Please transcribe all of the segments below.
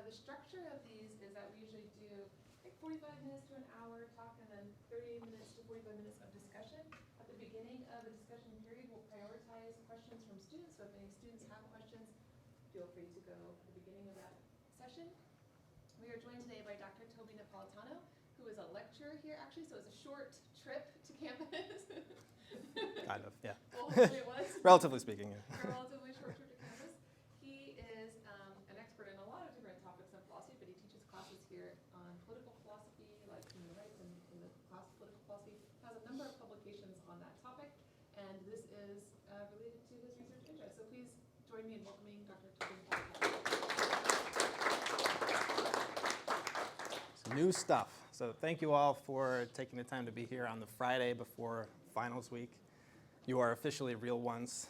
The structure of these is that we usually do like 45 minutes to an hour talk and then 30 minutes to 45 minutes of discussion. At the beginning of the discussion period, we'll prioritize questions from students. So if any students have questions, feel free to go at the beginning of that session. We are joined today by Dr. Toby Napoletano, who is a lecturer here actually, so it's a short trip to campus. Kind of, yeah. Well, hopefully it was. Relatively speaking, yeah. A relatively short trip to campus. He is an expert in a lot of different topics in philosophy, but he teaches classes here on political philosophy, like human rights and in the class of political philosophy. Has a number of publications on that topic, and this is related to his research interest. So please join me in welcoming Dr. Toby Napoletano. New stuff. So thank you all for taking the time to be here on the Friday before finals week. You are officially real ones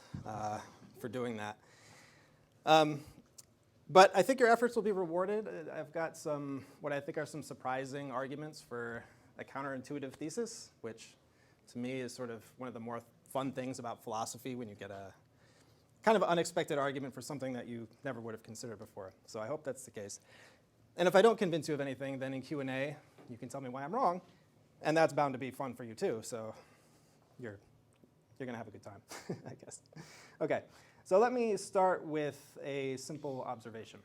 for doing that. But I think your efforts will be rewarded. I've got some, what I think are some surprising arguments for a counterintuitive thesis, which to me is sort of one of the more fun things about philosophy when you get a kind of unexpected argument for something that you never would have considered before. So I hope that's the case. And if I don't convince you of anything, then in Q&A, you can tell me why I'm wrong. And that's bound to be fun for you too, so you're going to have a good time, I guess. Okay, so let me start with a simple observation.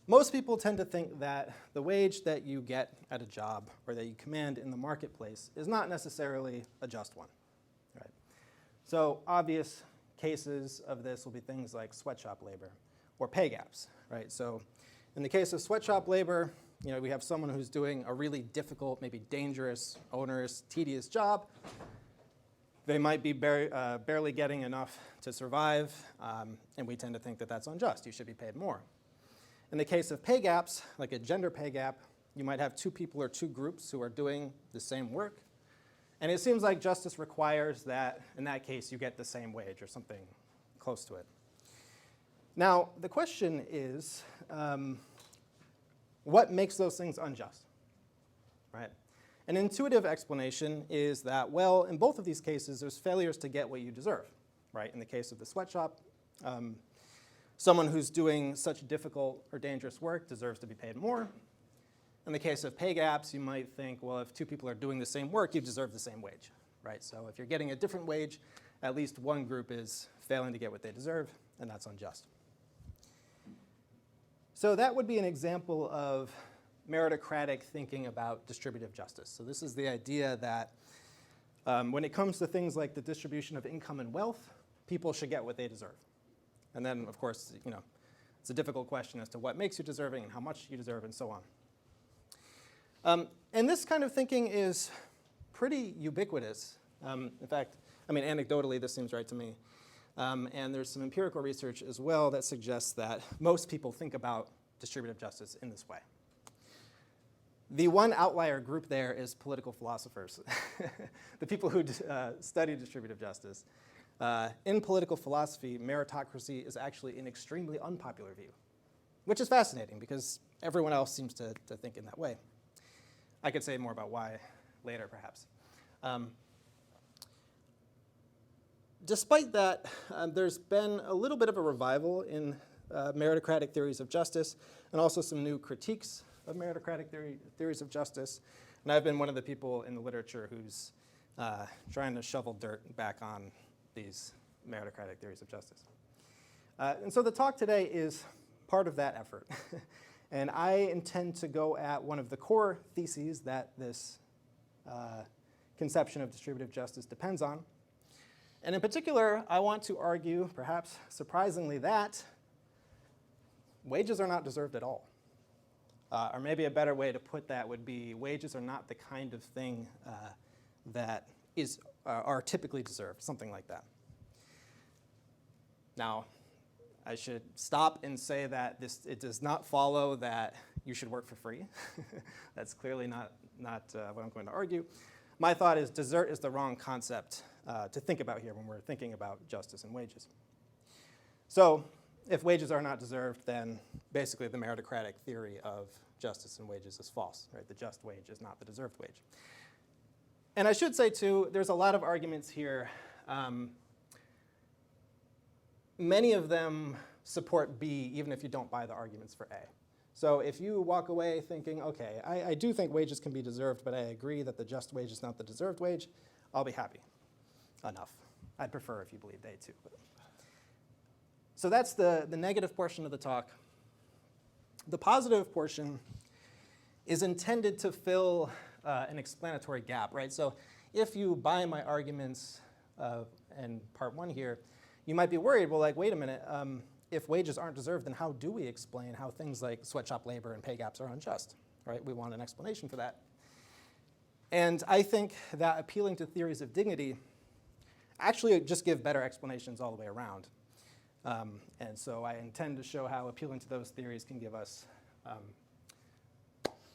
Most people tend to think that the wage that you get at a job or that you command in the marketplace is not necessarily a just one. Right? So obvious cases of this will be things like sweatshop labor or pay gaps. Right? So in the case of sweatshop labor, we have someone who's doing a really difficult, maybe dangerous, onerous, tedious job. They might be barely getting enough to survive, and we tend to think that that's unjust. You should be paid more. In the case of pay gaps, like a gender pay gap, you might have two people or two groups who are doing the same work, and it seems like justice requires that, in that case, you get the same wage or something close to it. Now, the question is, what makes those things unjust, right? An intuitive explanation is that, well, in both of these cases, there's failures to get what you deserve, right? In the case of the sweatshop, someone who's doing such difficult or dangerous work deserves to be paid more. In the case of pay gaps, you might think, well, if two people are doing the same work, you deserve the same wage, right? So if you're getting a different wage, at least one group is failing to get what they deserve, and that's unjust. So that would be an example of meritocratic thinking about distributive justice. So this is the idea that when it comes to things like the distribution of income and wealth, people should get what they deserve. And then, of course, it's a difficult question as to what makes you deserving and how much you deserve and so on. And this kind of thinking is pretty ubiquitous. In fact, anecdotally, this seems right to me. And there's some empirical research as well that suggests that most people think about distributive justice in this way. The one outlier group there is political philosophers, the people who study distributive justice. In political philosophy, meritocracy is actually an extremely unpopular view, which is fascinating because everyone else seems to think in that way. I could say more about why later, perhaps. Despite that, there's been a little bit of a revival in meritocratic theories of justice and also some new critiques of meritocratic theories of justice. And I've been one of the people in the literature who's trying to shovel dirt back on these meritocratic theories of justice. And so the talk today is part of that effort. And I intend to go at one of the core theses that this conception of distributive justice depends on. And in particular, I want to argue, perhaps surprisingly, that wages are not deserved at all. Or maybe a better way to put that would be wages are not the kind of thing that are typically deserved, something like that. Now, I should stop and say that it does not follow that you should work for free. That's clearly not what I'm going to argue. My thought is desert is the wrong concept to think about here when we're thinking about justice and wages. So if wages are not deserved, then basically the meritocratic theory of justice and wages is false, right? The just wage is not the deserved wage. And I should say, too, there's a lot of arguments here. Many of them support B even if you don't buy the arguments for A. So if you walk away thinking, okay, I do think wages can be deserved, but I agree that the just wage is not the deserved wage, I'll be happy. Enough. I'd prefer if you believed A too. But. So that's the negative portion of the talk. The positive portion is intended to fill an explanatory gap, right? So if you buy my arguments in part 1 here, you might be worried, well, like, wait a minute, if wages aren't deserved, then how do we explain how things like sweatshop labor and pay gaps are unjust, right? We want an explanation for that. And I think that appealing to theories of dignity actually just give better explanations all the way around. And so I intend to show how appealing to those theories can give us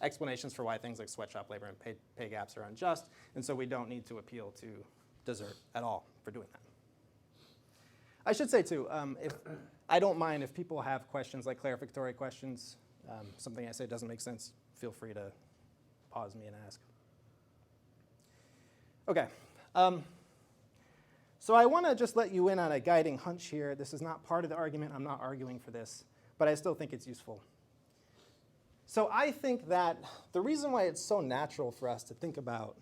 explanations for why things like sweatshop labor and pay gaps are unjust, and so we don't need to appeal to desert at all for doing that. I should say too, I don't mind if people have questions like clarificatory questions, something I say doesn't make sense, feel free to pause me and ask. Okay. So I want to just let you in on a guiding hunch here. This is not part of the argument. I'm not arguing for this, but I still think it's useful. So I think that the reason why it's so natural for us to think about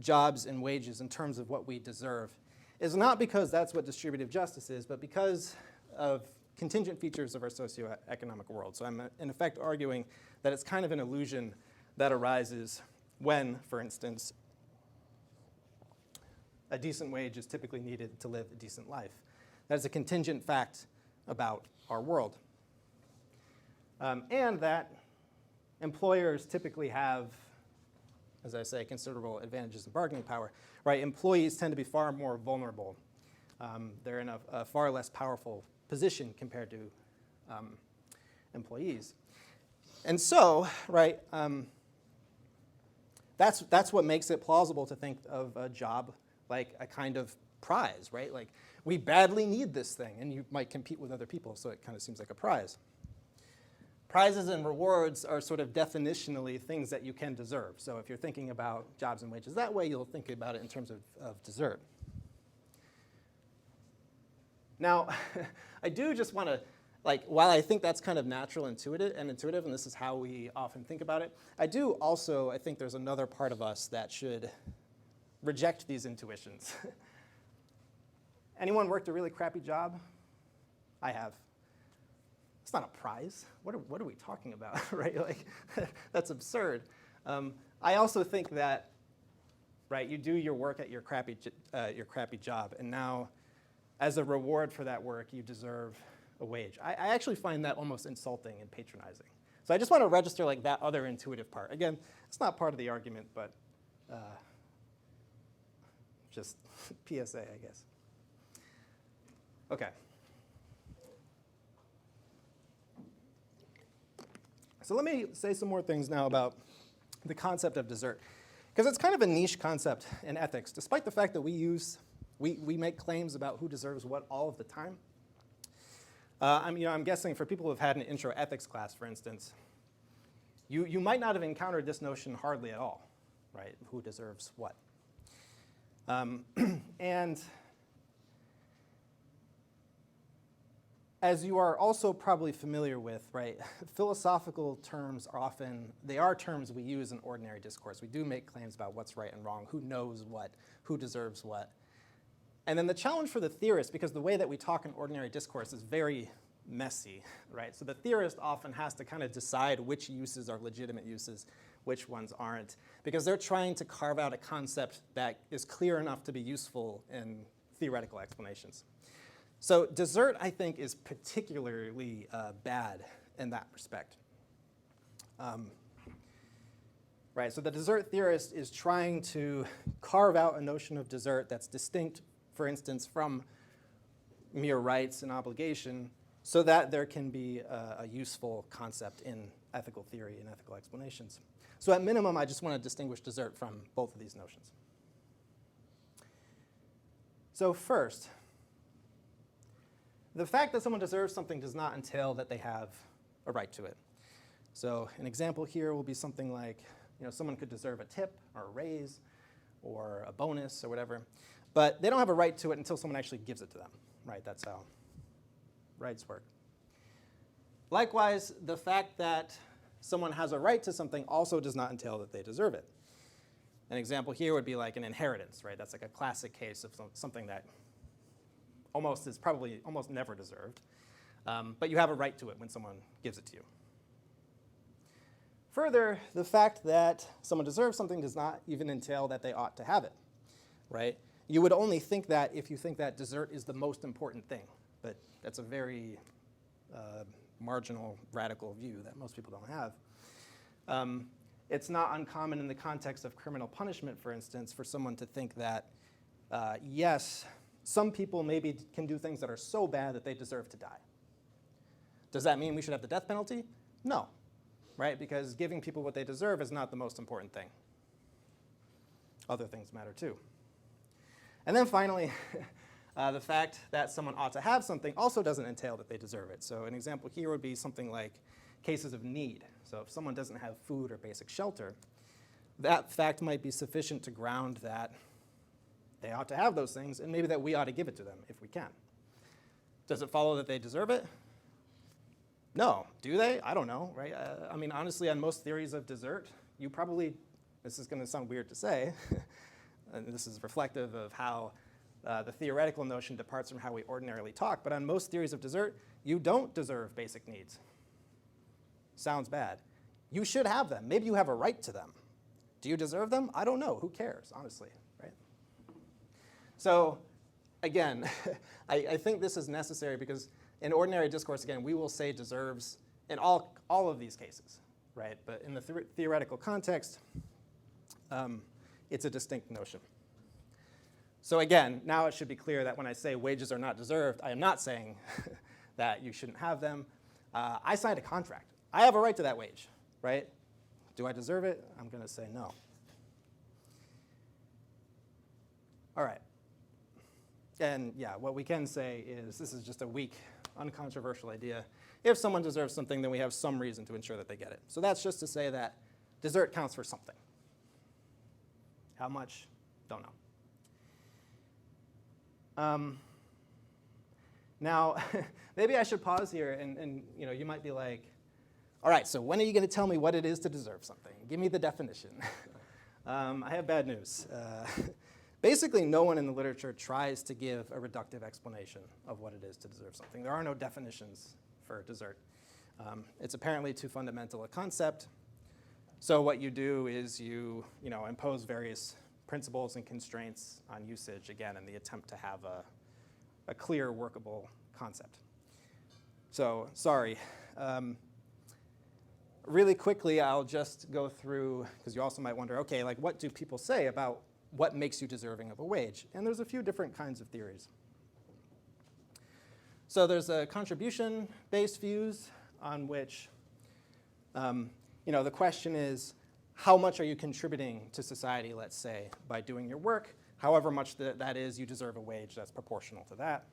jobs and wages in terms of what we deserve is not because that's what distributive justice is, but because of contingent features of our socioeconomic world. So I'm in effect arguing that it's kind of an illusion that arises when, for instance, a decent wage is typically needed to live a decent life. That is a contingent fact about our world. And that employers typically have, as I say, considerable advantages in bargaining power. Right? Employees tend to be far more vulnerable. They're in a far less powerful position compared to employees. And so, right, that's what makes it plausible to think of a job like a kind of prize, right? Like, we badly need this thing, and you might compete with other people, so it kind of seems like a prize. Prizes and rewards are sort of definitionally things that you can deserve. So if you're thinking about jobs and wages that way, you'll think about it in terms of desert. Now, I do just want to, like, while I think that's kind of natural and intuitive, and this is how we often think about it, I think there's another part of us that should reject these intuitions. Anyone worked a really crappy job? I have. It's not a prize. What are we talking about, right? Like, that's absurd. I also think that, right, you do your work at your crappy job, and now, as a reward for that work, you deserve a wage. I actually find that almost insulting and patronizing. So I just want to register like that other intuitive part. Again, it's not part of the argument, but just PSA, I guess. Okay. So let me say some more things now about the concept of desert, because it's kind of a niche concept in ethics, despite the fact that we make claims about who deserves what all of the time. I'm guessing for people who have had an intro ethics class, for instance, you might not have encountered this notion hardly at all, right? Who deserves what? And as you are also probably familiar with, right, philosophical terms are terms we use in ordinary discourse. We do make claims about what's right and wrong, who knows what, who deserves what. And then the challenge for the theorist, because the way that we talk in ordinary discourse is very messy, right? So the theorist often has to kind of decide which uses are legitimate uses, which ones aren't, because they're trying to carve out a concept that is clear enough to be useful in theoretical explanations. So desert, I think, is particularly bad in that respect. Right, so the desert theorist is trying to carve out a notion of desert that's distinct, for instance, from mere rights and obligation, so that there can be a useful concept in ethical theory and ethical explanations. So at minimum, I just want to distinguish desert from both of these notions. So first, the fact that someone deserves something does not entail that they have a right to it. So an example here will be something like, someone could deserve a tip or a raise or a bonus or whatever, but they don't have a right to it until someone actually gives it to them, right? That's how rights work. Likewise, the fact that someone has a right to something also does not entail that they deserve it. An example here would be like an inheritance, right? That's like a classic case of something that is probably almost never deserved. But you have a right to it when someone gives it to you. Further, the fact that someone deserves something does not even entail that they ought to have it, right? You would only think that if you think that dessert is the most important thing, but that's a very marginal, radical view that most people don't have. It's not uncommon in the context of criminal punishment, for instance, for someone to think that, yes, some people maybe can do things that are so bad that they deserve to die. Does that mean we should have the death penalty? No, right? Because giving people what they deserve is not the most important thing. Other things matter too. And then finally, the fact that someone ought to have something also doesn't entail that they deserve it. So an example here would be something like cases of need. So if someone doesn't have food or basic shelter, that fact might be sufficient to ground that they ought to have those things, and maybe that we ought to give it to them if we can. Does it follow that they deserve it? No. Do they? I don't know, right? I mean, honestly, on most theories of desert, you probably, this is going to sound weird to say, and this is reflective of how the theoretical notion departs from how we ordinarily talk, but on most theories of desert, you don't deserve basic needs. Sounds bad. You should have them. Maybe you have a right to them. Do you deserve them? I don't know. Who cares, honestly, right? So again, I think this is necessary because in ordinary discourse, again, we will say deserves in all of these cases, right? But in the theoretical context, it's a distinct notion. So again, now it should be clear that when I say wages are not deserved, I am not saying that you shouldn't have them. I signed a contract. I have a right to that wage, right? Do I deserve it? I'm going to say no. All right. And yeah, what we can say is this is just a weak, uncontroversial idea. If someone deserves something, then we have some reason to ensure that they get it. So that's just to say that desert counts for something. How much? Don't know. Now, maybe I should pause here, and you might be like, all right, so when are you going to tell me what it is to deserve something? Give me the definition. I have bad news. Basically, no one in the literature tries to give a reductive explanation of what it is to deserve something. There are no definitions for desert. It's apparently too fundamental a concept. So what you do is you impose various principles and constraints on usage, again, in the attempt to have a clear, workable concept. So, sorry. Really quickly, I'll just go through, because you also might wonder, okay, like what do people say about what makes you deserving of a wage? And there's a few different kinds of theories. So there's a contribution-based views on which, the question is, how much are you contributing to society, let's say, by doing your work? However much that is, you deserve a wage that's proportional to that.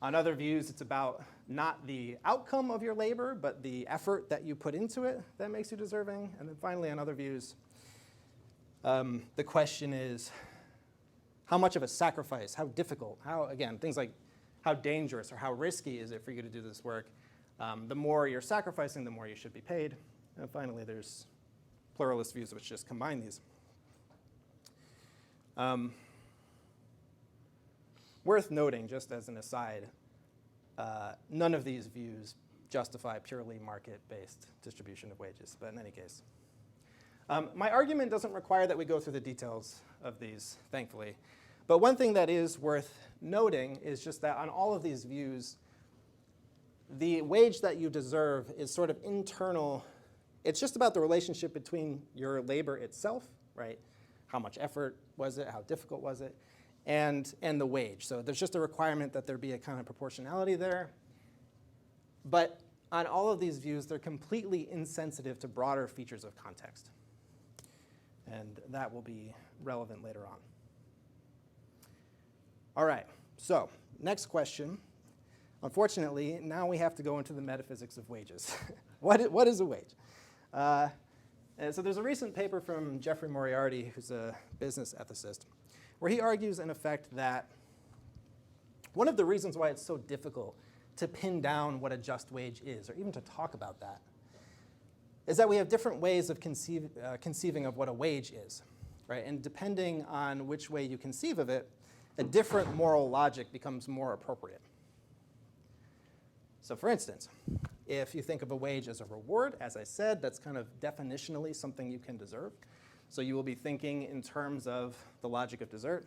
On other views, it's about not the outcome of your labor, but the effort that you put into it that makes you deserving. And then finally, on other views, the question is, how much of a sacrifice, how difficult, things like how dangerous or how risky is it for you to do this work? The more you're sacrificing, the more you should be paid. And finally, there's pluralist views which just combine these. Worth noting, just as an aside, none of these views justify purely market-based distribution of wages, but in any case. My argument doesn't require that we go through the details of these, thankfully. But one thing that is worth noting is just that on all of these views, the wage that you deserve is sort of internal. It's just about the relationship between your labor itself, right? How much effort was it? How difficult was it? And the wage. So there's just a requirement that there be a kind of proportionality there. But on all of these views, they're completely insensitive to broader features of context. And that will be relevant later on. All right, so next question. Unfortunately, now we have to go into the metaphysics of wages. What is a wage? And so there's a recent paper from Jeffrey Moriarty, who's a business ethicist, where he argues, in effect, that One of the reasons why it's so difficult to pin down what a just wage is, or even to talk about that, is that we have different ways of conceiving of what a wage is, right? And depending on which way you conceive of it, a different moral logic becomes more appropriate. So for instance, if you think of a wage as a reward, as I said, that's kind of definitionally something you can deserve. So you will be thinking in terms of the logic of desert.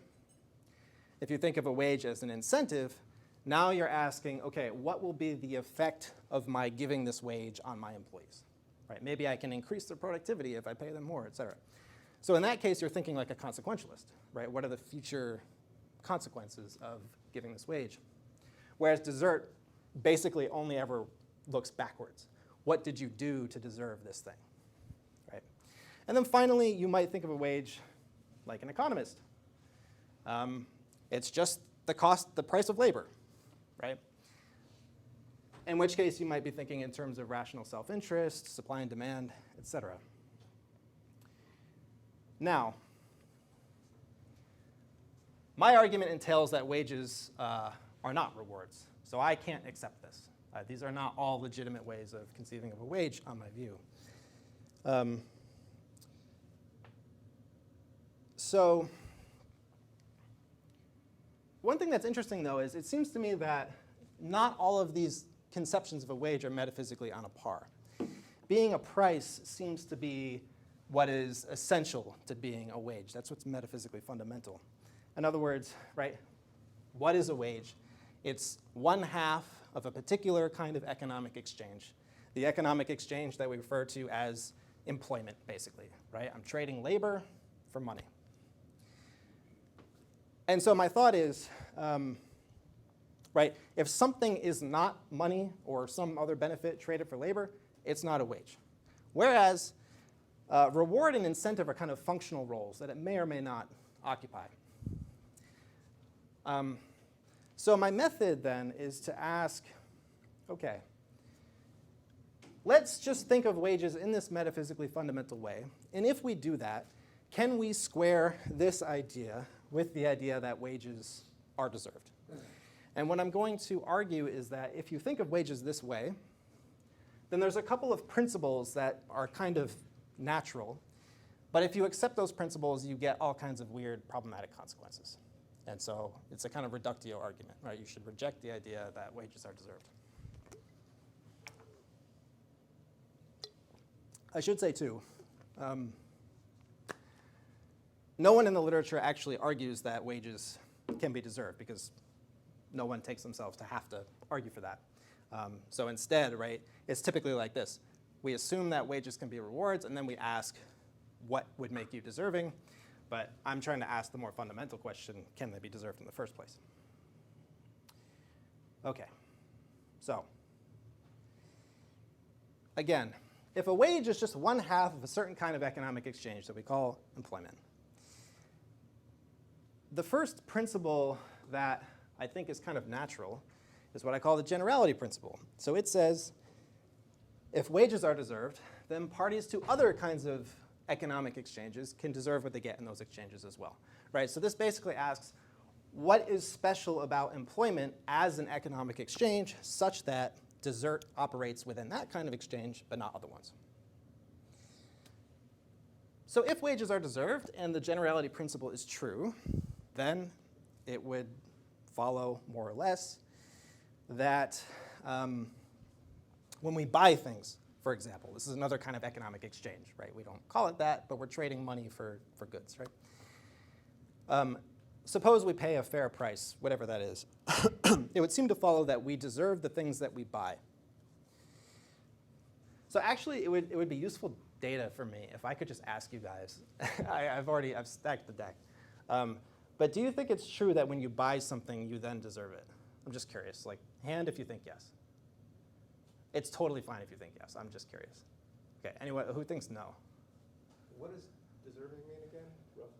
If you think of a wage as an incentive, now you're asking, okay, what will be the effect of my giving this wage on my employees? Right? Maybe I can increase their productivity if I pay them more, et cetera. So in that case, you're thinking like a consequentialist, right? What are the future consequences of giving this wage? Whereas desert basically only ever looks backwards. What did you do to deserve this thing, right? And then finally, you might think of a wage like an economist. It's just the price of labor, right? In which case, you might be thinking in terms of rational self-interest, supply and demand, et cetera. Now, my argument entails that wages are not rewards, so I can't accept this. These are not all legitimate ways of conceiving of a wage, on my view. So one thing that's interesting, though, is it seems to me that not all of these conceptions of a wage are metaphysically on a par. Being a price seems to be what is essential to being a wage. That's what's metaphysically fundamental. In other words, right, what is a wage? It's one half of a particular kind of economic exchange, the economic exchange that we refer to as employment, basically, right? I'm trading labor for money. And so my thought is, right, if something is not money or some other benefit traded for labor, it's not a wage. Whereas reward and incentive are kind of functional roles that it may or may not occupy. So my method then is to ask, okay, let's just think of wages in this metaphysically fundamental way. And if we do that, can we square this idea with the idea that wages are deserved? And what I'm going to argue is that if you think of wages this way, then there's a couple of principles that are kind of natural. But if you accept those principles, you get all kinds of weird, problematic consequences. And so it's a kind of reductio argument, right? You should reject the idea that wages are deserved. I should say, too, no one in the literature actually argues that wages can be deserved, because no one takes themselves to have to argue for that. So instead, right, it's typically like this. We assume that wages can be rewards, and then we ask, what would make you deserving? But I'm trying to ask the more fundamental question, can they be deserved in the first place? Okay, so again, if a wage is just one half of a certain kind of economic exchange that we call employment, the first principle that I think is kind of natural is what I call the generality principle. So it says, if wages are deserved, then parties to other kinds of economic exchanges can deserve what they get in those exchanges as well, right? So this basically asks, what is special about employment as an economic exchange such that desert operates within that kind of exchange but not other ones? So if wages are deserved and the generality principle is true, then it would follow more or less that when we buy things, for example, this is another kind of economic exchange, right? We don't call it that, but we're trading money for goods, right? Suppose we pay a fair price, whatever that is. It would seem to follow that we deserve the things that we buy. So actually, it would be useful data for me if I could just ask you guys. I've stacked the deck. But do you think it's true that when you buy something, you then deserve it? I'm just curious. Like, hand if you think yes. It's totally fine if you think yes. I'm just curious. Okay, anyone who thinks no? What does deserving mean again, roughly?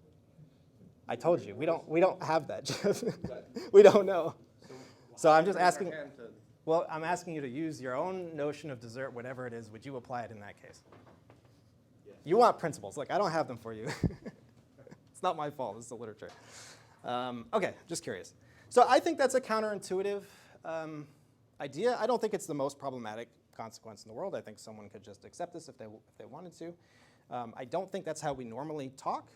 I told you, we don't have that, Jeff. We don't know. So I'm just asking, well, I'm asking you to use your own notion of desert, whatever it is. Would you apply it in that case? Yes. You want principles. Look, I don't have them for you. It's not my fault. This is the literature. Okay, just curious. So I think that's a counterintuitive idea. I don't think it's the most problematic consequence in the world. I think someone could just accept this if they wanted to. I don't think that's how we normally talk.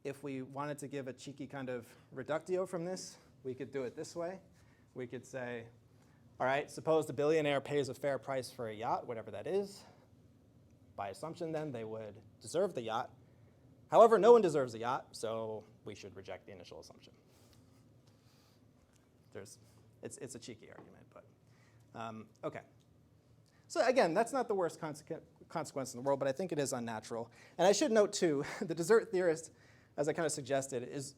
If we wanted to give a cheeky kind of reductio from this, we could do it this way. We could say, all right, suppose the billionaire pays a fair price for a yacht, whatever that is. By assumption, then, they would deserve the yacht. However, no one deserves a yacht, so we should reject the initial assumption. It's a cheeky argument, but OK. So again, that's not the worst consequence in the world, but I think it is unnatural. And I should note, too, the desert theorist, as I kind of suggested, is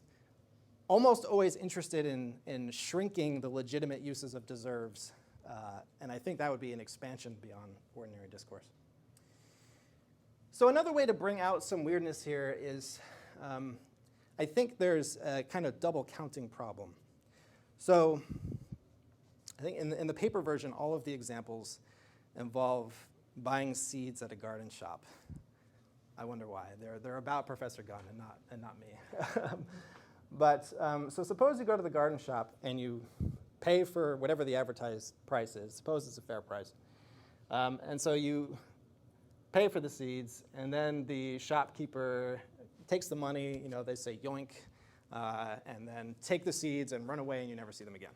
almost always interested in shrinking the legitimate uses of deserves. And I think that would be an expansion beyond ordinary discourse. So another way to bring out some weirdness here is I think there's a kind of double counting problem. So I think in the paper version, all of the examples involve buying seeds at a garden shop. I wonder why. They're about Professor Gunn and not me. But so suppose you go to the garden shop and you pay for whatever the advertised price is. Suppose it's a fair price. And so you pay for the seeds, and then the shopkeeper takes the money, they say yoink, and then take the seeds and run away and you never see them again.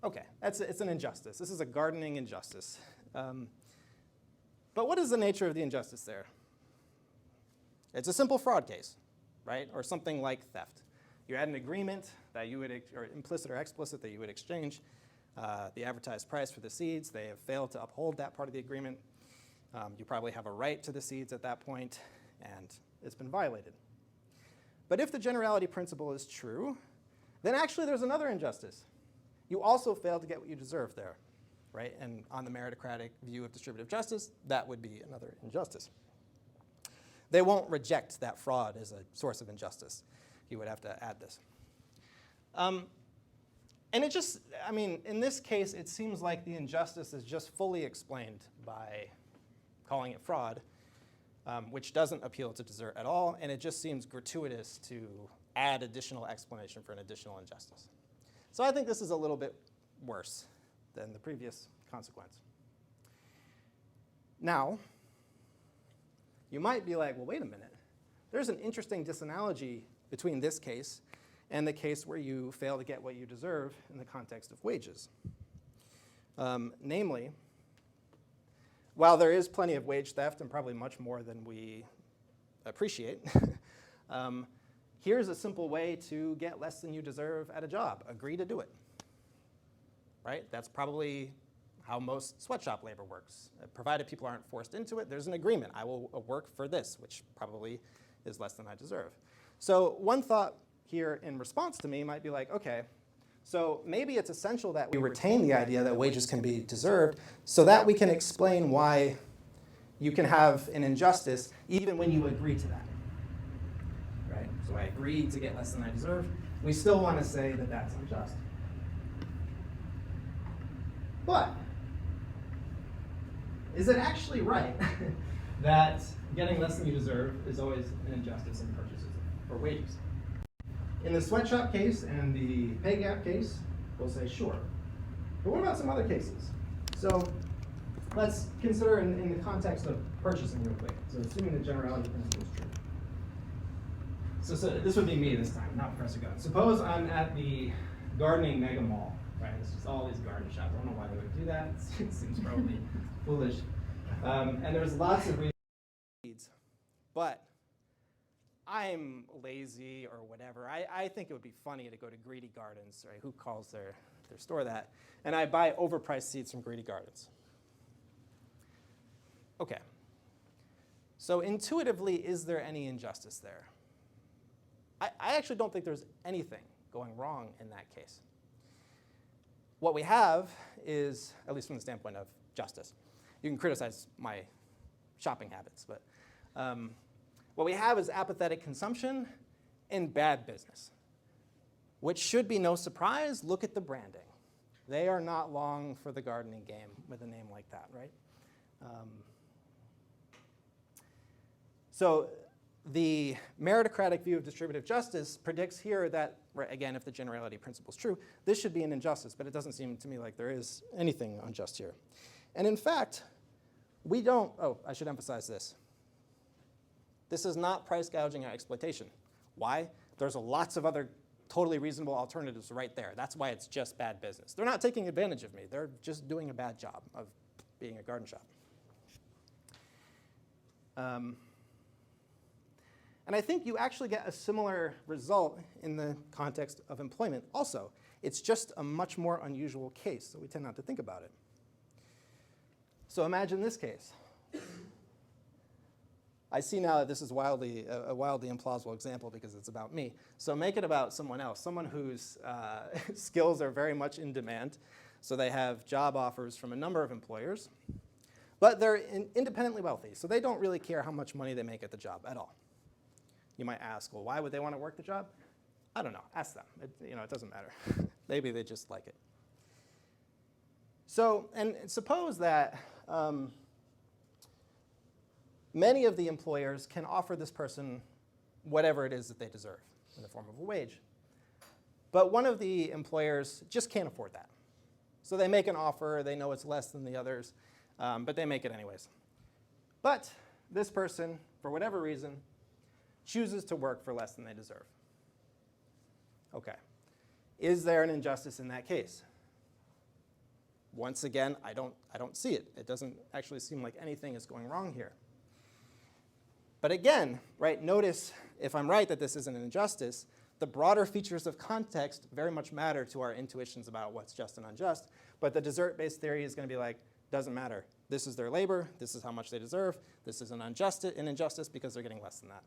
OK, it's an injustice. This is a gardening injustice. But what is the nature of the injustice there? It's a simple fraud case, right? Or something like theft. You had an agreement that you would, or implicit or explicit, that you would exchange the advertised price for the seeds. They have failed to uphold that part of the agreement. You probably have a right to the seeds at that point, and it's been violated. But if the generality principle is true, then actually there's another injustice. You also failed to get what you deserve there, right? And on the meritocratic view of distributive justice, that would be another injustice. They won't reject that fraud as a source of injustice. You would have to add this. And it just, in this case, it seems like the injustice is just fully explained by calling it fraud, which doesn't appeal to desert at all, and it just seems gratuitous to add additional explanation for an additional injustice. So I think this is a little bit worse than the previous consequence. Now, you might be like, well, wait a minute. There's an interesting disanalogy between this case and the case where you fail to get what you deserve in the context of wages. Namely, while there is plenty of wage theft, and probably much more than we appreciate, here's a simple way to get less than you deserve at a job. Agree to do it. Right? That's probably how most sweatshop labor works. Provided people aren't forced into it, there's an agreement. I will work for this, which probably is less than I deserve. So one thought here in response to me might be like, OK, so maybe it's essential that we retain the idea that wages can be deserved so that we can explain why you can have an injustice even when you agree to that. Right? So I agreed to get less than I deserve. We still want to say that that's unjust. But is it actually right that getting less than you deserve is always an injustice in purchases or wages? In the sweatshop case and the pay gap case, we'll say sure. But what about some other cases? So let's consider in the context of purchasing real quick. So assuming the generality principle is true. So this would be me this time, not Professor Gunn. Suppose I'm at the gardening mega mall, right? It's just all these garden shops. I don't know why they would do that. It seems probably foolish. And there's lots of reasons. But I'm lazy or whatever. I think it would be funny to go to Greedy Gardens, right? Who calls their store that? And I buy overpriced seeds from Greedy Gardens. OK. So intuitively, is there any injustice there? I actually don't think there's anything going wrong in that case. What we have is, at least from the standpoint of justice, you can criticize my shopping habits, but what we have is apathetic consumption and bad business, which should be no surprise. Look at the branding. They are not long for the gardening game with a name like that, right? So the meritocratic view of distributive justice predicts here that, right, again, if the generality principle is true, this should be an injustice, but it doesn't seem to me like there is anything unjust here. And in fact, we don't, oh, I should emphasize this. This is not price gouging or exploitation. Why? There's lots of other totally reasonable alternatives right there. That's why it's just bad business. They're not taking advantage of me. They're just doing a bad job of being a garden shop. And I think you actually get a similar result in the context of employment also. It's just a much more unusual case, so we tend not to think about it. So imagine this case. I see now that this is a wildly implausible example because it's about me. So make it about someone else, someone whose skills are very much in demand. So they have job offers from a number of employers, but they're independently wealthy, so they don't really care how much money they make at the job at all. You might ask, well, why would they want to work the job? I don't know. Ask them. It doesn't matter. Maybe they just like it. So, and suppose that many of the employers can offer this person whatever it is that they deserve in the form of a wage. But one of the employers just can't afford that. So they make an offer. They know it's less than the others, but they make it anyways. But this person, for whatever reason, chooses to work for less than they deserve. Okay. Is there an injustice in that case? Once again, I don't see it. It doesn't actually seem like anything is going wrong here. But again, right, notice if I'm right that this is an injustice, the broader features of context very much matter to our intuitions about what's just and unjust. But the desert-based theory is going to be like, doesn't matter. This is their labor. This is how much they deserve. This is an injustice because they're getting less than that.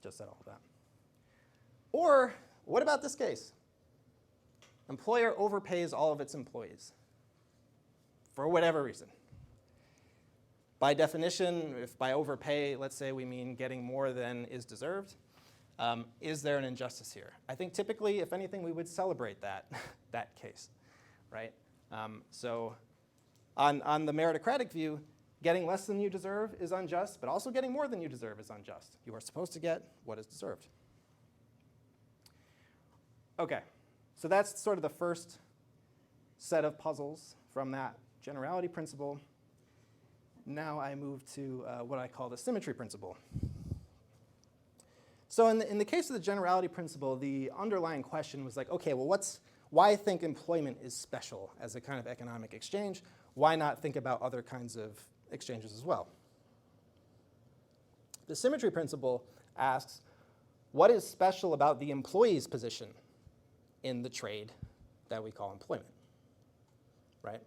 Just said all of that. Or what about this case? Employer overpays all of its employees for whatever reason. By definition, if by overpay, let's say we mean getting more than is deserved, is there an injustice here? I think typically, if anything, we would celebrate that case, right? So on the meritocratic view, getting less than you deserve is unjust, but also getting more than you deserve is unjust. You are supposed to get what is deserved. Okay, so that's sort of the first set of puzzles from that generality principle. Now I move to what I call the symmetry principle. So in the case of the generality principle, the underlying question was like, okay, well, why think employment is special as a kind of economic exchange? Why not think about other kinds of exchanges as well? The symmetry principle asks, what is special about the employee's position in the trade that we call employment, right?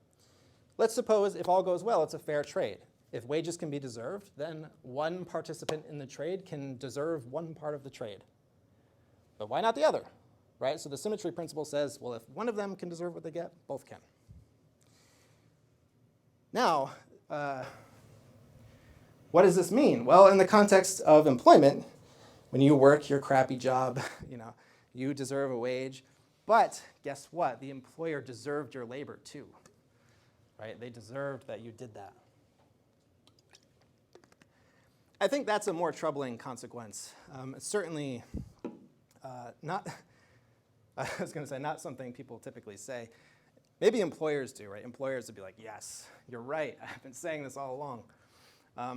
Let's suppose if all goes well, it's a fair trade. If wages can be deserved, then one participant in the trade can deserve one part of the trade. But why not the other, right? So the symmetry principle says, well, if one of them can deserve what they get, both can. Now, what does this mean? Well, in the context of employment, when you work your crappy job, you deserve a wage. But guess what? The employer deserved your labor too, right? They deserved that you did that. I think that's a more troubling consequence. It's certainly not, I was going to say, not something people typically say. Maybe employers do, right? Employers would be like, yes, you're right. I've been saying this all along.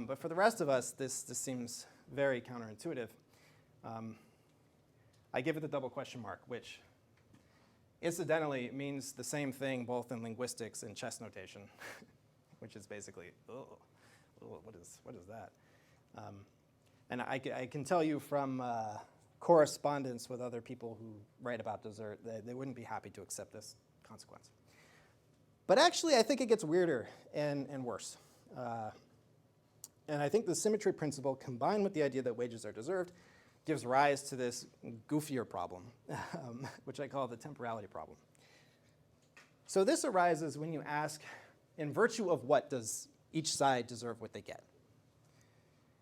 But for the rest of us, this seems very counterintuitive. I give it the double question mark, which incidentally means the same thing both in linguistics and chess notation, which is basically, what is that? And I can tell you from correspondence with other people who write about desert, they wouldn't be happy to accept this consequence. But actually, I think it gets weirder and worse. And I think the symmetry principle, combined with the idea that wages are deserved, gives rise to this goofier problem, which I call the temporality problem. So this arises when you ask, in virtue of what does each side deserve what they get?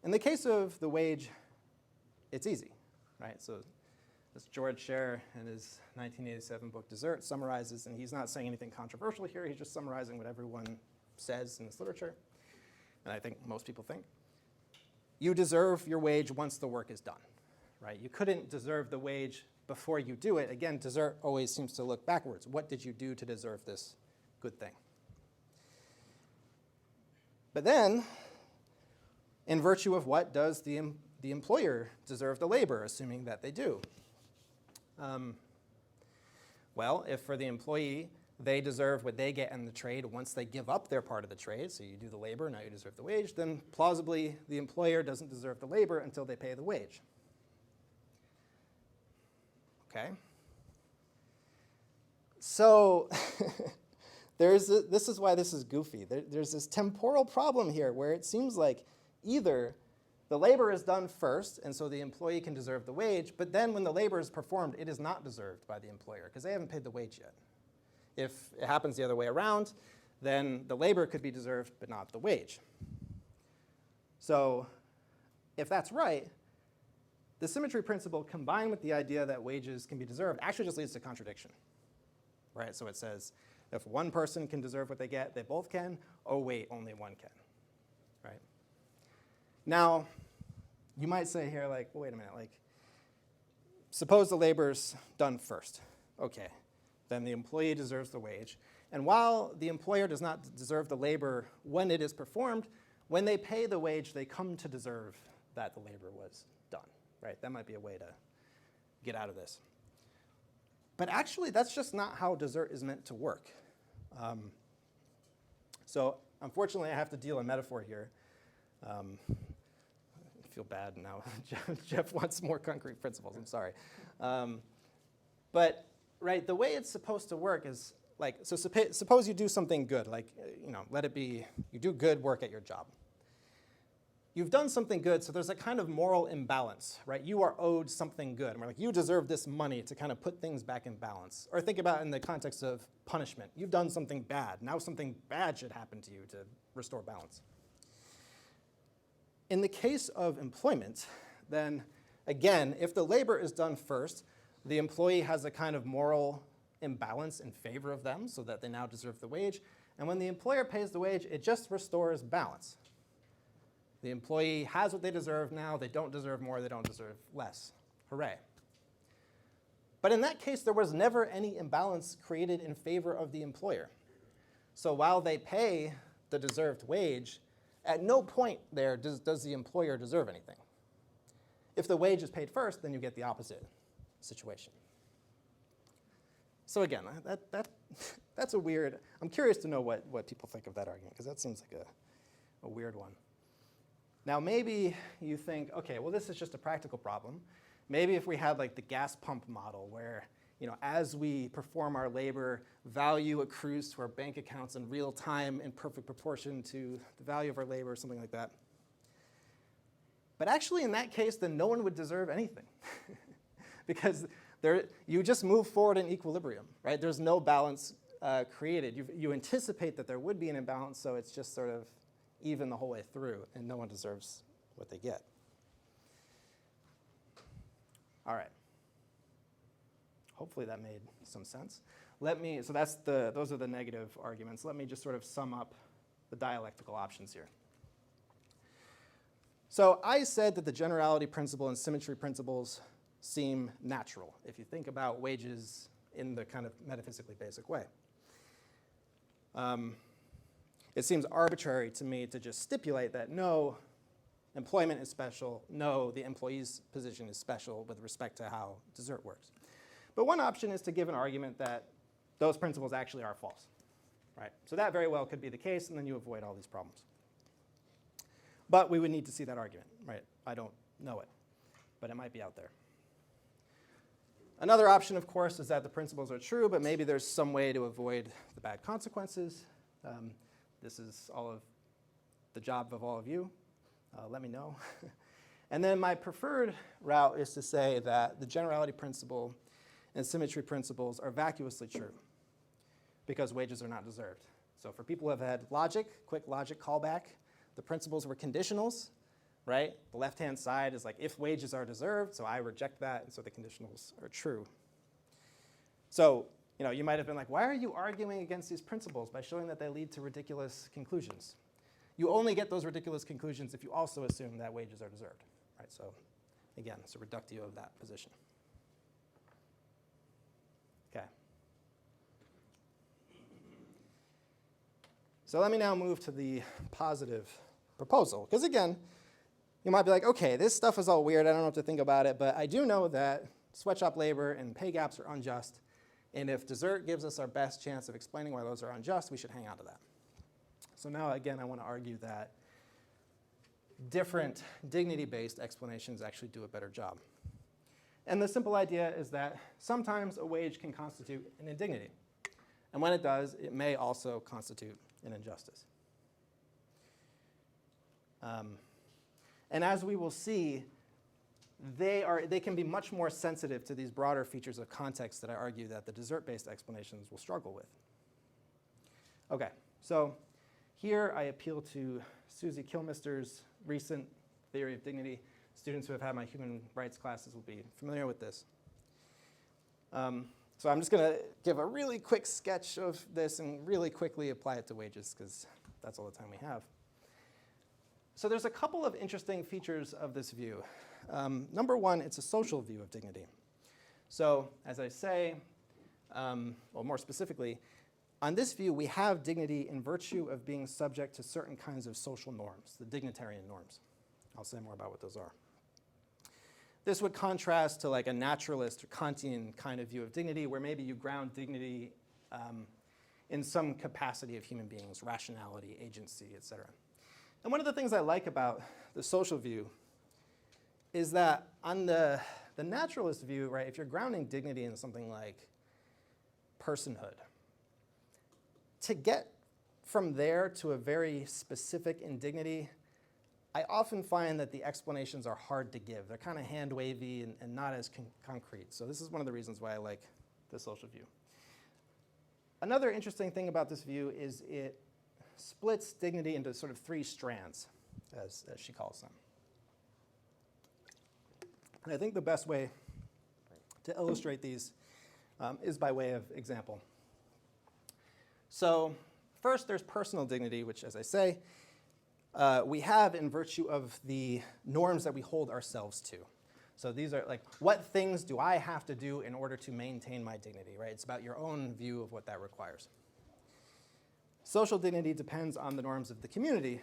In the case of the wage, it's easy, right? So this George Scher in his 1987 book, Desert, summarizes, and he's not saying anything controversial here, he's just summarizing what everyone says in this literature. and I think most people think, you deserve your wage once the work is done, right? You couldn't deserve the wage before you do it. Again, desert always seems to look backwards. What did you do to deserve this good thing? But then, in virtue of what does the employer deserve the labor, assuming that they do? Well, if for the employee, they deserve what they get in the trade once they give up their part of the trade, so you do the labor, now you deserve the wage, then plausibly the employer doesn't deserve the labor until they pay the wage. Okay? So this is why this is goofy. There's this temporal problem here where it seems like either the labor is done first, and so the employee can deserve the wage, but then when the labor is performed, it is not deserved by the employer because they haven't paid the wage yet. If it happens the other way around, then the labor could be deserved, but not the wage. So if that's right, the symmetry principle combined with the idea that wages can be deserved actually just leads to contradiction, right? So it says if one person can deserve what they get, they both can. Oh, wait, only one can, right? Now, you might say here, like, well, wait a minute, like, suppose the labor's done first. Okay, then the employee deserves the wage. And while the employer does not deserve the labor when it is performed, when they pay the wage, they come to deserve that the labor was done, right? That might be a way to get out of this. But actually, that's just not how desert is meant to work. So unfortunately, I have to deal in metaphor here. I feel bad now. Jeff wants more concrete principles. I'm sorry. But right, the way it's supposed to work is like, so suppose you do something good, like, let it be, you do good work at your job. You've done something good, so there's a kind of moral imbalance, right? You are owed something good. And we're like, you deserve this money to kind of put things back in balance. Or think about it in the context of punishment. You've done something bad. Now something bad should happen to you to restore balance. In the case of employment, then again, if the labor is done first, the employee has a kind of moral imbalance in favor of them so that they now deserve the wage. And when the employer pays the wage, it just restores balance. The employee has what they deserve now. They don't deserve more. They don't deserve less. Hooray. But in that case, there was never any imbalance created in favor of the employer. So while they pay the deserved wage, at no point there does the employer deserve anything. If the wage is paid first, then you get the opposite situation. So again, that's a weird, I'm curious to know what people think of that argument, because that seems like a weird one. Now maybe you think, okay, well this is just a practical problem. Maybe if we had like the gas pump model where, as we perform our labor, value accrues to our bank accounts in real time in perfect proportion to the value of our labor, or something like that. But actually in that case, then no one would deserve anything. Because you just move forward in equilibrium, right? There's no balance created. You anticipate that there would be an imbalance, so it's just sort of even the whole way through, and no one deserves what they get. All right. Hopefully that made some sense. So those are the negative arguments. Let me just sort of sum up the dialectical options here. So I said that the generality principle and symmetry principles seem natural if you think about wages in the kind of metaphysically basic way. It seems arbitrary to me to just stipulate that no, employment is special, no, the employee's position is special with respect to how desert works. But one option is to give an argument that those principles actually are false, right? So that very well could be the case, and then you avoid all these problems. But we would need to see that argument, right? I don't know it, but it might be out there. Another option, of course, is that the principles are true, but maybe there's some way to avoid the bad consequences. This is all of the job of all of you. Let me know. And then my preferred route is to say that the generality principle and symmetry principles are vacuously true because wages are not deserved. So for people who have had quick logic callback, the principles were conditionals, right? The left-hand side is like if wages are deserved, so I reject that, and so the conditionals are true. So you might have been like, why are you arguing against these principles by showing that they lead to ridiculous conclusions? you only get those ridiculous conclusions if you also assume that wages are deserved, right? So again, it's a reductio of that position. Okay. So let me now move to the positive proposal. Because again, you might be like, okay, this stuff is all weird. I don't know what to think about it. But I do know that sweatshop labor and pay gaps are unjust. And if desert gives us our best chance of explaining why those are unjust, we should hang on to that. So now, again, I want to argue that different dignity-based explanations actually do a better job. And the simple idea is that sometimes a wage can constitute an indignity. And when it does, it may also constitute an injustice. And as we will see, they can be much more sensitive to these broader features of context that I argue that the desert-based explanations will struggle with. Okay, so here I appeal to Susie Kilmister's recent theory of dignity. Students who have had my human rights classes will be familiar with this. So I'm just going to give a really quick sketch of this and really quickly apply it to wages, because that's all the time we have. So there's a couple of interesting features of this view. Number one, it's a social view of dignity. So as I say, well, more specifically, on this view, we have dignity in virtue of being subject to certain kinds of social norms, the dignitarian norms. I'll say more about what those are. This would contrast to like a naturalist or Kantian kind of view of dignity, where maybe you ground dignity in some capacity of human beings, rationality, agency, et cetera. And one of the things I like about the social view is that on the naturalist view, right, if you're grounding dignity in something like personhood, to get from there to a very specific indignity, I often find that the explanations are hard to give. They're kind of hand-wavy and not as concrete. So this is one of the reasons why I like the social view. Another interesting thing about this view is it splits dignity into sort of three strands, as she calls them. And I think the best way to illustrate these is by way of example. So first, there's personal dignity, which, as I say, we have in virtue of the norms that we hold ourselves to. So these are like, what things do I have to do in order to maintain my dignity, right? It's about your own view of what that requires. Social dignity depends on the norms of the community,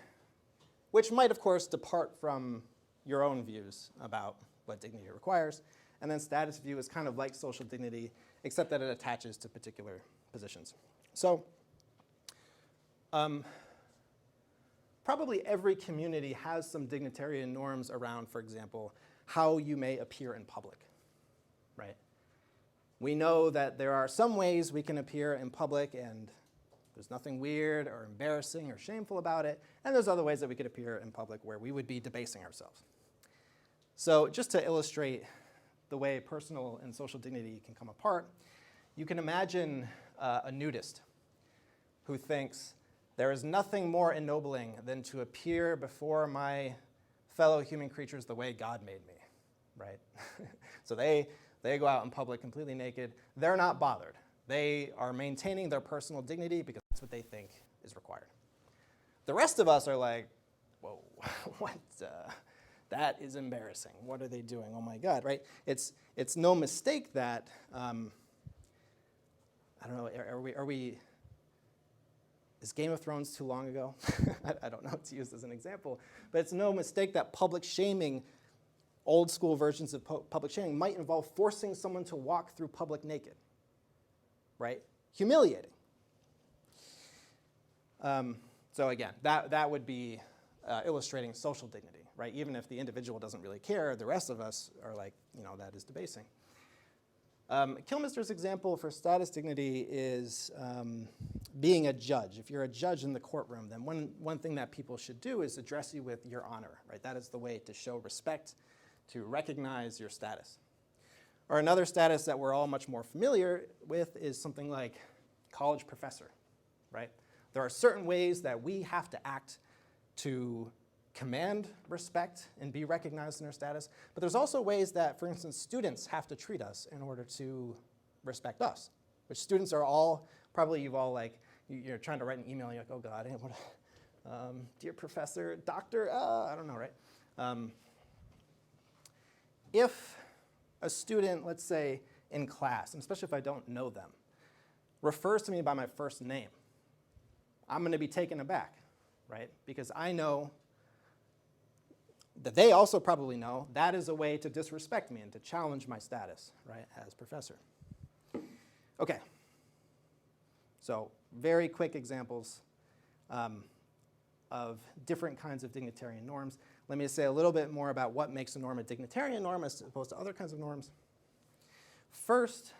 which might, of course, depart from your own views about what dignity requires. And then status view is kind of like social dignity, except that it attaches to particular positions. So probably every community has some dignitarian norms around, for example, how you may appear in public, right? We know that there are some ways we can appear in public and there's nothing weird or embarrassing or shameful about it, and there's other ways that we could appear in public where we would be debasing ourselves. So just to illustrate the way personal and social dignity can come apart, you can imagine a nudist who thinks, there is nothing more ennobling than to appear before my fellow human creatures the way God made me, right? So they go out in public completely naked. They're not bothered. They are maintaining their personal dignity because that's what they think is required. The rest of us are like, whoa, what? That is embarrassing. What are they doing? Oh my God, right? It's no mistake that, I don't know, are we is Game of Thrones too long ago? I don't know what to use as an example, but it's no mistake that public shaming, old school versions of public shaming, might involve forcing someone to walk through public naked, right? Humiliating. So again, that would be illustrating social dignity, right? Even if the individual doesn't really care, the rest of us are like, that is debasing. Kilmister's example for status dignity is being a judge. If you're a judge in the courtroom, then one thing that people should do is address you with your honor, right? That is the way to show respect, to recognize your status. Or another status that we're all much more familiar with is something like college professor, right? There are certain ways that we have to act to command respect and be recognized in our status, but there's also ways that, for instance, students have to treat us in order to respect us, which students are all, probably you've all you're trying to write an email, and you're like, oh God, dear professor, doctor, I don't know, right? If a student, let's say in class, and especially if I don't know them, refers to me by my first name, I'm going to be taken aback, right? Because I know that they also probably know that is a way to disrespect me and to challenge my status, right, as professor. Okay. So very quick examples of different kinds of dignitarian norms. Let me say a little bit more about what makes a norm a dignitarian norm as opposed to other kinds of norms. First,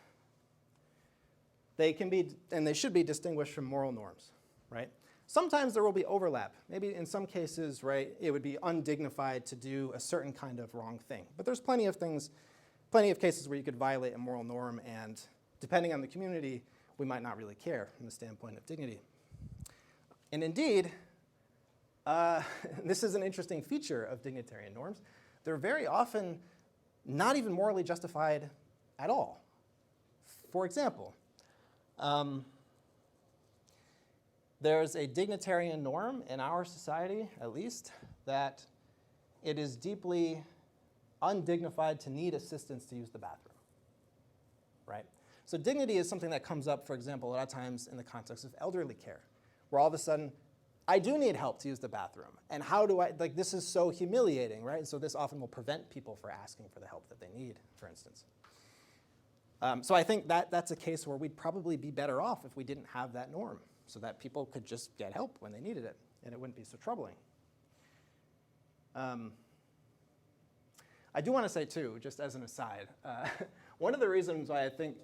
they can be, and they should be, distinguished from moral norms, right? Sometimes there will be overlap. Maybe in some cases, right, it would be undignified to do a certain kind of wrong thing. But there's plenty of cases where you could violate a moral norm, and depending on the community, we might not really care from the standpoint of dignity. And indeed, this is an interesting feature of dignitarian norms. They're very often not even morally justified at all. For example, there's a dignitarian norm in our society, at least, that it is deeply undignified to need assistance to use the bathroom, right? So dignity is something that comes up, for example, a lot of times in the context of elderly care, where all of a sudden, I do need help to use the bathroom. And how do I, like, this is so humiliating, right? And so this often will prevent people from asking for the help that they need, for instance. So I think that's a case where we'd probably be better off if we didn't have that norm, so that people could just get help when they needed it, and it wouldn't be so troubling. I do want to say, too, just as an aside, one of the reasons why I think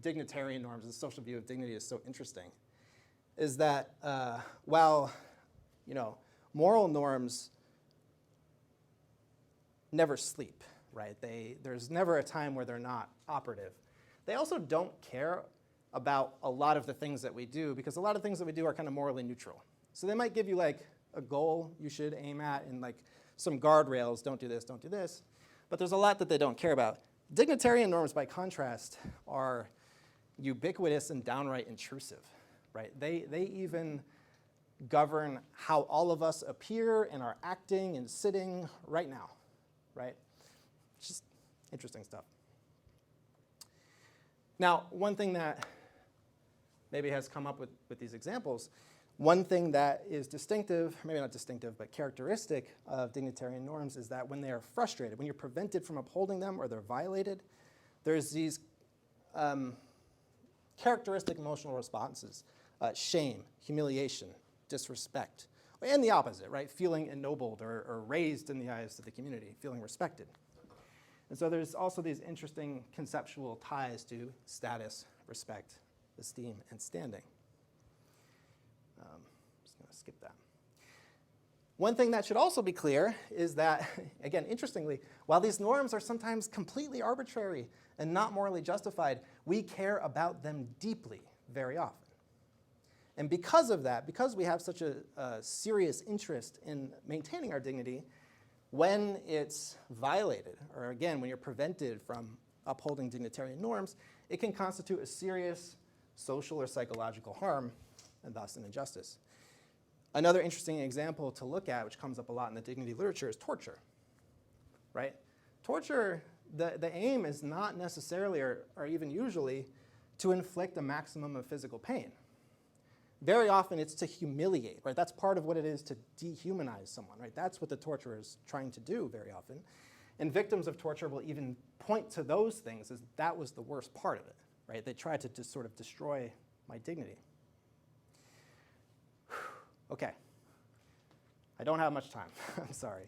dignitarian norms, the social view of dignity, is so interesting is that while, moral norms never sleep, right? There's never a time where they're not operative. They also don't care about a lot of the things that we do, because a lot of things that we do are kind of morally neutral. So they might give you like a goal you should aim at and like some guardrails, don't do this, but there's a lot that they don't care about. Dignitarian norms, by contrast, are ubiquitous and downright intrusive, right? They even govern how all of us appear and are acting and sitting right now, right? It's just interesting stuff. Now, one thing that maybe has come up with these examples, one thing that is distinctive, maybe not distinctive, but characteristic of dignitarian norms is that when they are frustrated, when you're prevented from upholding them or they're violated, there's these characteristic emotional responses: shame, humiliation, disrespect, and the opposite, right? Feeling ennobled or raised in the eyes of the community, feeling respected. And so there's also these interesting conceptual ties to status, respect, esteem, and standing. Just going to skip that. One thing that should also be clear is that, again, interestingly, while these norms are sometimes completely arbitrary and not morally justified, we care about them deeply very often. And because of that, because we have such a serious interest in maintaining our dignity, when it's violated, or again, when you're prevented from upholding dignitarian norms, it can constitute a serious social or psychological harm, and thus an injustice. Another interesting example to look at, which comes up a lot in the dignity literature, is torture, right? Torture, the aim is not necessarily, or even usually, to inflict a maximum of physical pain. Very often it's to humiliate, right? That's part of what it is to dehumanize someone, right? That's what the torturer is trying to do very often. And victims of torture will even point to those things as that was the worst part of it, right? They try to just sort of destroy my dignity. Okay, I don't have much time, I'm sorry.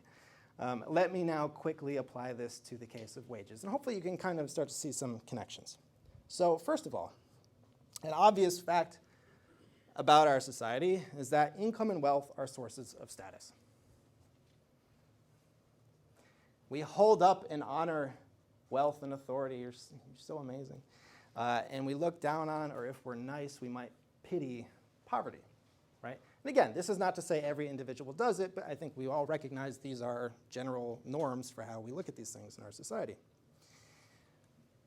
Let me now quickly apply this to the case of wages, and hopefully you can kind of start to see some connections. So first of all, an obvious fact about our society is that income and wealth are sources of status. We hold up and honor wealth and authority. You're so amazing. And we look down on, or if we're nice, we might pity poverty, right? And again, this is not to say every individual does it, but I think we all recognize these are general norms for how we look at these things in our society.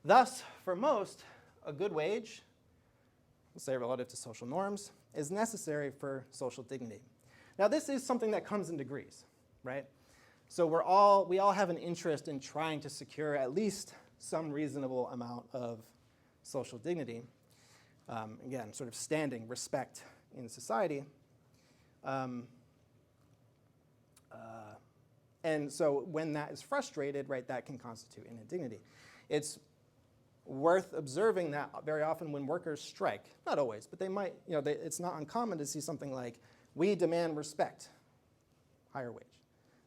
Thus, for most, a good wage, let's say relative to social norms, is necessary for social dignity. Now, this is something that comes in degrees, right? So we all have an interest in trying to secure at least some reasonable amount of social dignity. Again, sort of standing, respect in society. And so when that is frustrated, right, that can constitute an indignity. It's worth observing that very often when workers strike, not always, but they might, it's not uncommon to see something like, we demand respect, higher wage.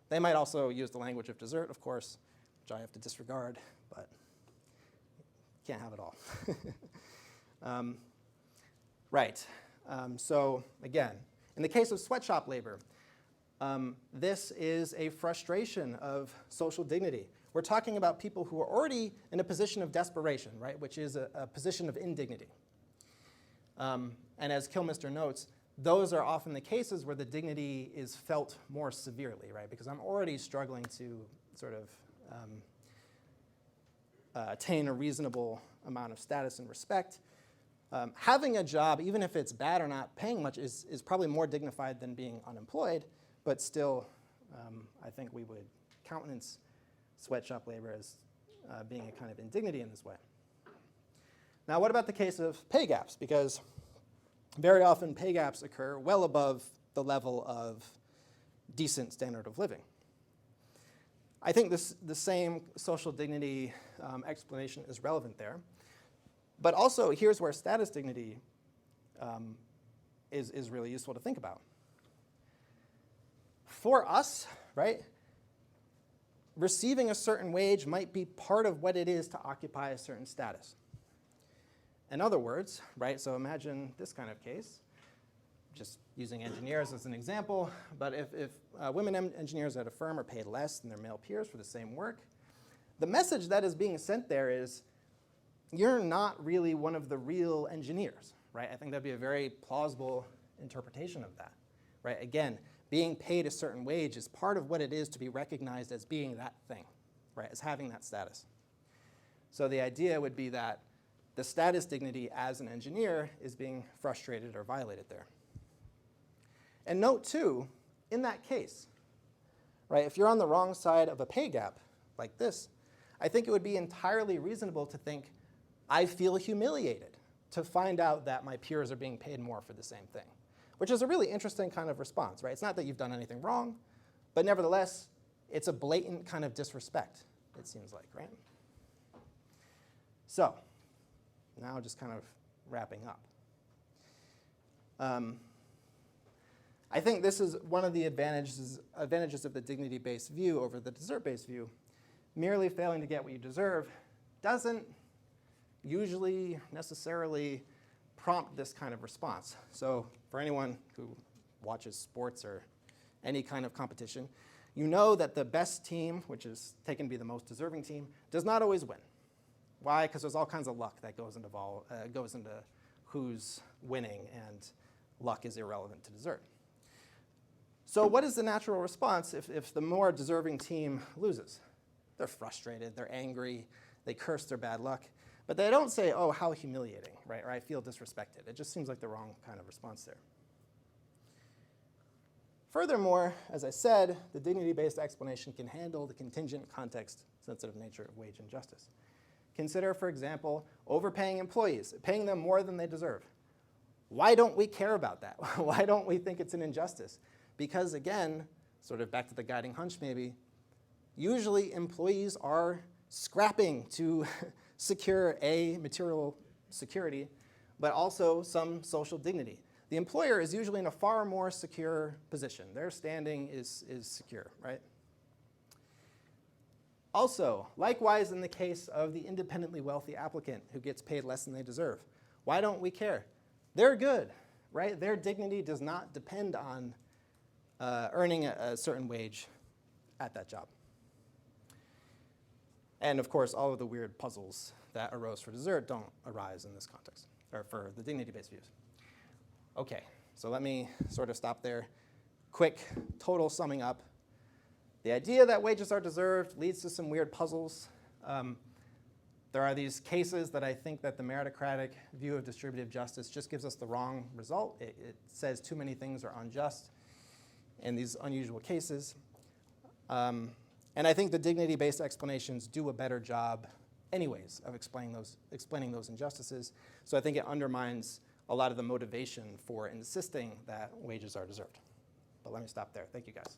They might also use the language of desert, of course, which I have to disregard, but can't have it all. Right. So again, in the case of sweatshop labor, this is a frustration of social dignity. We're talking about people who are already in a position of desperation, right, which is a position of indignity. And as Kilmister notes, those are often the cases where the dignity is felt more severely, right, because I'm already struggling to sort of attain a reasonable amount of status and respect. Having a job, even if it's bad or not paying much, is probably more dignified than being unemployed, but still, I think we would countenance sweatshop labor as being a kind of indignity in this way. Now, what about the case of pay gaps? Because very often pay gaps occur well above the level of decent standard of living. I think the same social dignity explanation is relevant there. But also, here's where status dignity is really useful to think about. For us, right, receiving a certain wage might be part of what it is to occupy a certain status. In other words, right, so imagine this kind of case, just using engineers as an example, but if women engineers at a firm are paid less than their male peers for the same work, the message that is being sent there is, you're not really one of the real engineers, right? I think that'd be a very plausible interpretation of that, right? Again, being paid a certain wage is part of what it is to be recognized as being that thing, right? As having that status. So the idea would be that the status dignity as an engineer is being frustrated or violated there. And note too, in that case, right, if you're on the wrong side of a pay gap like this, I think it would be entirely reasonable to think, I feel humiliated to find out that my peers are being paid more for the same thing, which is a really interesting kind of response, right? It's not that you've done anything wrong, but nevertheless, it's a blatant kind of disrespect, it seems like, right? So, now just kind of wrapping up. I think this is one of the advantages of the dignity-based view over the desert-based view. Merely failing to get what you deserve doesn't usually necessarily prompt this kind of response. So for anyone who watches sports or any kind of competition, you know that the best team, which is taken to be the most deserving team, does not always win. Why? Because there's all kinds of luck that goes into who's winning, and luck is irrelevant to desert. So what is the natural response if the more deserving team loses? They're frustrated, they're angry, they curse their bad luck. But they don't say, oh, how humiliating, right? Or I feel disrespected. It just seems like the wrong kind of response there. Furthermore, as I said, the dignity-based explanation can handle the contingent, context-sensitive nature of wage injustice. Consider, for example, overpaying employees, paying them more than they deserve. Why don't we care about that? Why don't we think it's an injustice? Because again, sort of back to the guiding hunch maybe, usually employees are scrapping to secure a material security, but also some social dignity. The employer is usually in a far more secure position. Their standing is secure, right? Also, likewise in the case of the independently wealthy applicant who gets paid less than they deserve, why don't we care? They're good, right? Their dignity does not depend on earning a certain wage at that job. And of course, all of the weird puzzles that arose for desert don't arise in this context, or for the dignity-based views. Okay, so let me sort of stop there. Quick, total summing up. The idea that wages are deserved leads to some weird puzzles. There are these cases that I think that the meritocratic view of distributive justice just gives us the wrong result. It says too many things are unjust in these unusual cases. And I think the dignity-based explanations do a better job anyways of explaining those injustices. So I think it undermines a lot of the motivation for insisting that wages are deserved. But let me stop there. Thank you, guys.